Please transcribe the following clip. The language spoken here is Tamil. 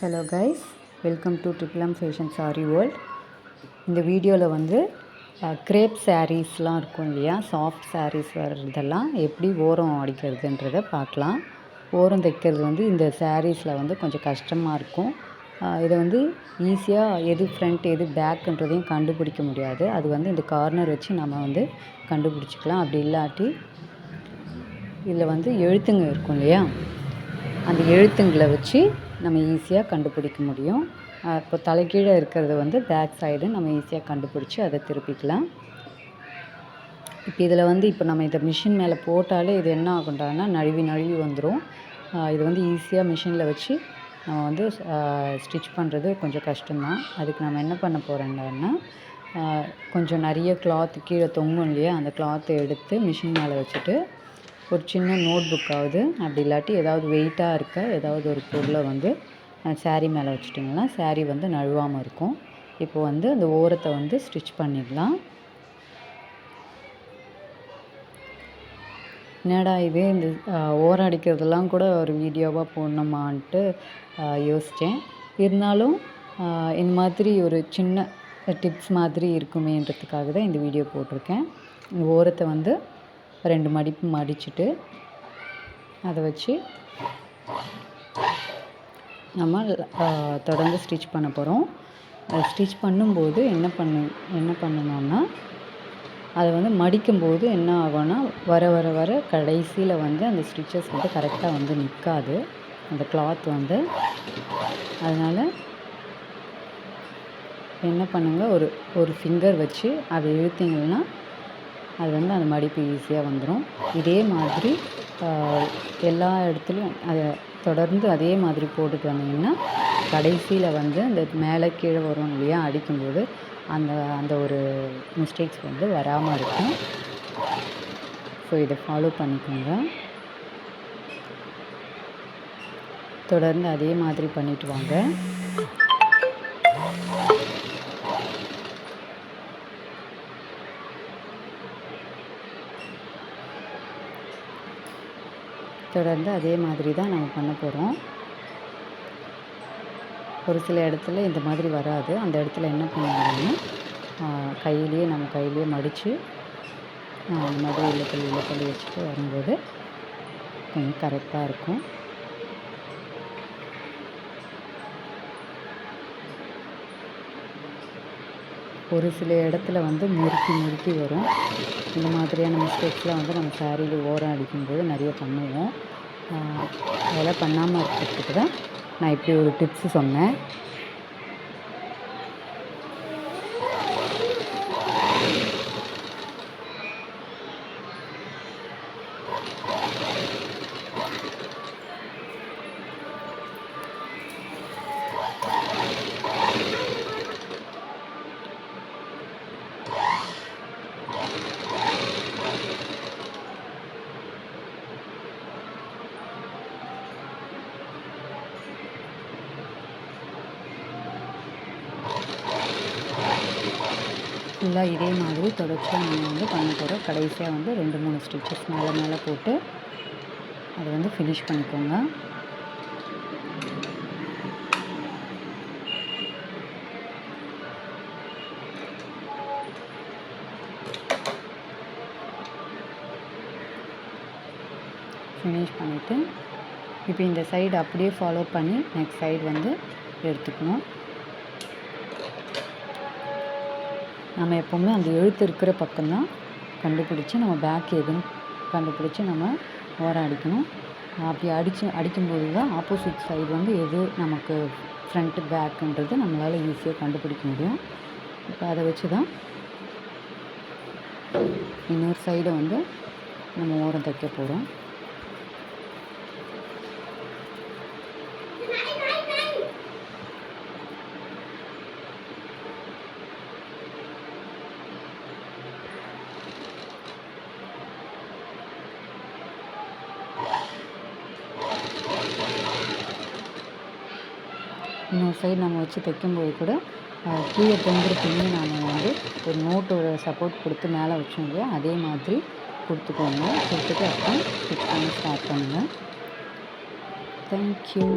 Hello guys, welcome to triple M fashion sorry world. இந்த வீடியோவில் வந்து க்ரேப் சாரீஸ்லாம் இருக்கும் இல்லையா, சாஃப்ட் சாரீஸ் வர்றதெல்லாம் எப்படி ஓரம் அடிக்கிறதுன்றதை பார்க்கலாம். ஓரம் தைக்கிறது வந்து இந்த சாரீஸில் வந்து கொஞ்சம் கஷ்டமாக இருக்கும். இதை வந்து ஈஸியாக எது ஃப்ரண்ட் எது பேக்குன்றதையும் கண்டுபிடிக்க முடியாது. அது வந்து இந்த கார்னர் வச்சு நம்ம வந்து கண்டுபிடிச்சிக்கலாம். அப்படி இல்லாட்டி இதில் வந்து எழுத்துங்க இருக்கும் இல்லையா, அந்த எழுத்துங்களை வச்சு நம்ம ஈஸியாக கண்டுபிடிக்க முடியும். இப்போ தலைகீழே இருக்கிறது வந்து பேக் சைடு நம்ம ஈஸியாக கண்டுபிடிச்சி அதை திருப்பிக்கலாம். இப்போ இதில் வந்து இப்போ நம்ம இதை மிஷின் மேலே போட்டாலே இது என்ன ஆகுண்டான்னா நழுவி வந்துடும். இது வந்து ஈஸியாக மிஷினில் வச்சு நம்ம வந்து ஸ்டிச் பண்ணுறது கொஞ்சம் கஷ்டம்தான். அதுக்கு நம்ம என்ன பண்ண போகிறோங்கன்னா, கொஞ்சம் நிறைய கிளாத்து கீழே தொங்கும் இல்லையா, அந்த கிளாத்தை எடுத்து மிஷின் மேலே வச்சுட்டு ஒரு சின்ன நோட் புக்காவது அப்படி இல்லாட்டி ஏதாவது வெயிட்டாக இருக்க ஏதாவது ஒரு பொருளை வந்து சாரீ மேலே வச்சுட்டிங்கன்னா சாரீ வந்து நழுவாமல் இருக்கும். இப்போ வந்து அந்த ஓரத்தை வந்து ஸ்டிச் பண்ணிடலாம். என்னடா இது, இந்த ஓரம் அடிக்கிறதுலாம் கூட ஒரு வீடியோவாக போடணுமான்ட்டு யோசித்தேன். இருந்தாலும் இந்த மாதிரி ஒரு சின்ன டிப்ஸ் மாதிரி இருக்குமேன்றதுக்காக தான் இந்த வீடியோ போட்டிருக்கேன். இந்த ஓரத்தை வந்து 2 மடிப்பு மடிச்சுட்டு அதை வச்சு நம்ம தொடர்ந்து ஸ்டிச் பண்ண போகிறோம். ஸ்டிச் பண்ணும்போது என்ன பண்ணணும்னா, அதை வந்து மடிக்கும்போது என்ன ஆகும்னா, வர கடைசியில் வந்து அந்த ஸ்டிச்சஸ் வந்து கரெக்டாக வந்து நிற்காது அந்த கிளாத் வந்து. அதனால் என்ன பண்ணுங்கள், ஒரு ஃபிங்கர் வச்சு அதை இழுத்திங்கன்னா அது வந்து அந்த மடிப்பு ஈஸியாக வந்துடும். இதே மாதிரி எல்லா இடத்துலையும் அதை தொடர்ந்து அதே மாதிரி போட்டுட்டு வந்தீங்கன்னா கடைசியில் வந்து அந்த மேலே கீழே வரும் இல்லையா, அடிக்கும்போது அந்த ஒரு மிஸ்டேக்ஸ் வந்து வராமல் இருக்கும். ஸோ இதை ஃபாலோ பண்ணிக்கோங்க. தொடர்ந்து அதே மாதிரி பண்ணிட்டு வாங்க. தொடர்ந்து அதே மாதிரி தான் நம்ம பண்ண போகிறோம். ஒரு சில இடத்துல இந்த மாதிரி வராது. அந்த இடத்துல என்ன பண்ணணும்னா, நம்ம கையிலேயே மடித்து அந்த மாதிரி இழுத்தள்ளி வச்சுட்டு வரும்போது கொஞ்சம் கரெக்டாக இருக்கும். ஒரு சில இடத்துல வந்து முறுக்கி வரும். இந்த மாதிரியான மிஸ்டேக்ஸ்லாம் வந்து நம்ம சாரியில் ஓரம் அடிக்கும்போது நிறைய பண்ணுவோம். அதெல்லாம் பண்ணாமல் இருக்கிறதுக்கு தான் நான் இப்படி ஒரு டிப்ஸு சொன்னேன். ஃபுல்லாக இதே மாதிரி தொடர்ச்சியாக நம்ம வந்து பண்ண போகிறோம். கடைசியாக வந்து 2-3 ஸ்டிச்சஸ் மேலே போட்டு அதை வந்து ஃபினிஷ் பண்ணிக்கோங்க. ஃபினிஷ் பண்ணிவிட்டு இப்போ இந்த சைடு அப்படியே ஃபாலோ பண்ணி நெக்ஸ்ட் சைடு வந்து எடுத்துக்கணும். நம்ம எப்போவுமே அந்த எழுத்து இருக்கிற பக்கம்தான் கண்டுபிடிச்சி நம்ம பேக் எதுன்னு கண்டுபிடிச்சி நம்ம ஓரம் அடிக்கணும். அப்படி அடிக்கும்போது தான் ஆப்போசிட் சைடு வந்து எது நமக்கு ஃப்ரண்ட்டு பேக்குன்றது நம்மளால் ஈஸியாக கண்டுபிடிக்க முடியும். இப்போ அதை வச்சு தான் இன்னொரு சைடை வந்து நம்ம ஓரம் தைக்க போகிறோம். இன்னொரு சைடு நம்ம வச்சு தைக்கும்போது கூட கீழே தொங்குற பின்னி நான் வந்து ஒரு நோட்டோட சப்போர்ட் கொடுத்து மேலே வச்சோம் இல்லையா, அதே மாதிரி கொடுத்துட்டு அப்புறம் ஸ்டிச் பண்ண ஸ்டார்ட் பண்ணுங்கள். தேங்க்யூ.